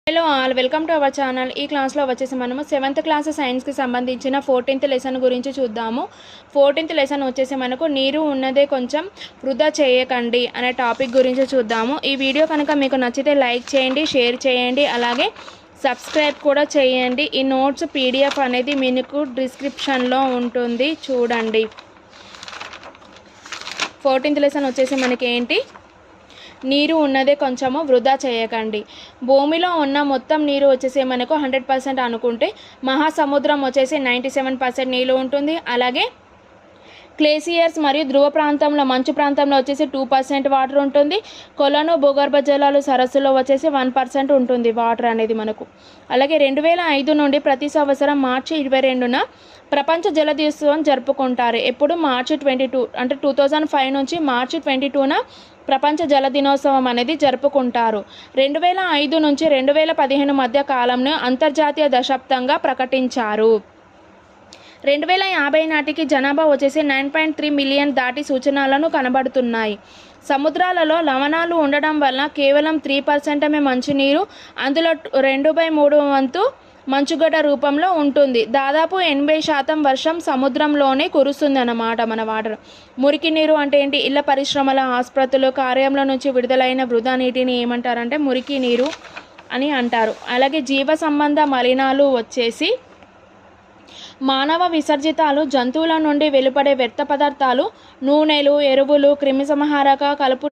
Hello all welcome to our channel. ఈ క్లాస్లో వచ్చేసి మనము 7th క్లాస్ సైన్స్కి సంబంధించిన 14th లెసన్ గురించి చూద్దాము. 14th లెసన్ వచ్చేసి మనకు నీరు ఉన్నదే కొంచెం వృధా చేయకండి అనే టాపిక్ గురించి చూద్దాము. ఈ వీడియో కనుక మీకు నచ్చితే లైక్ చేయండి, షేర్ చేయండి, అలాగే సబ్స్క్రైబ్ కూడా చేయండి. ఈ నోట్స్ పీడిఎఫ్ అనేది మీకు డిస్క్రిప్షన్లో ఉంటుంది, చూడండి. 14th లెసన్ వచ్చేసి మనకి ఏంటి, నీరు ఉన్నదే కొంచెము వృధా చేయకండి. భూమిలో ఉన్న మొత్తం నీరు వచ్చేసి మనకు 100% అనుకుంటే మహాసముద్రం వచ్చేసి 97% నీళ్ళు ఉంటుంది. అలాగే గ్లేసియర్స్ మరియు ధ్రువ ప్రాంతంలో మంచు ప్రాంతంలో వచ్చేసి 2% వాటర్ ఉంటుంది. కొలను భూగర్భ జలాలు సరస్సులో వచ్చేసి 1% ఉంటుంది వాటర్ అనేది మనకు. అలాగే 2005 నుండి ప్రతి సంవత్సరం మార్చి 22న ప్రపంచ జల దినోత్సవం జరుపుకుంటారు. ఎప్పుడు మార్చి 22 అంటే 2005 నుంచి మార్చి 22న ప్రపంచ జల దినోత్సవం అనేది జరుపుకుంటారు. 2005 నుంచి 2015 మధ్య కాలంలో అంతర్జాతీయ దశాబ్దంగా ప్రకటించారు. 2050 నాటికి జనాభా వచ్చేసి 9.3 మిలియన్ దాటి సూచనలను కనబడుతున్నాయి. సముద్రాలలో లవణాలు ఉండడం వల్ల కేవలం 3% మంచినీరు, అందులో 2/3 వంతు మంచుగడ్డ రూపంలో ఉంటుంది. దాదాపు 80% వర్షం సముద్రంలోనే కురుస్తుంది అన్నమాట మన వాటర్. మురికి నీరు అంటే ఏంటి, ఇళ్ల పరిశ్రమల, ఆసుపత్రులు, కార్యాలయాల నుంచి విడుదలైన వృధా నీటిని ఏమంటారంటే మురికి నీరు అని అంటారు. అలాగే జీవ సంబంధ మలినాలు వచ్చేసి మానవ విసర్జితాలు, జంతువుల నుండి వెలువడే వ్యర్థ పదార్థాలు, నూనెలు, ఎరువులు, క్రిమిసంహారక, కలుపు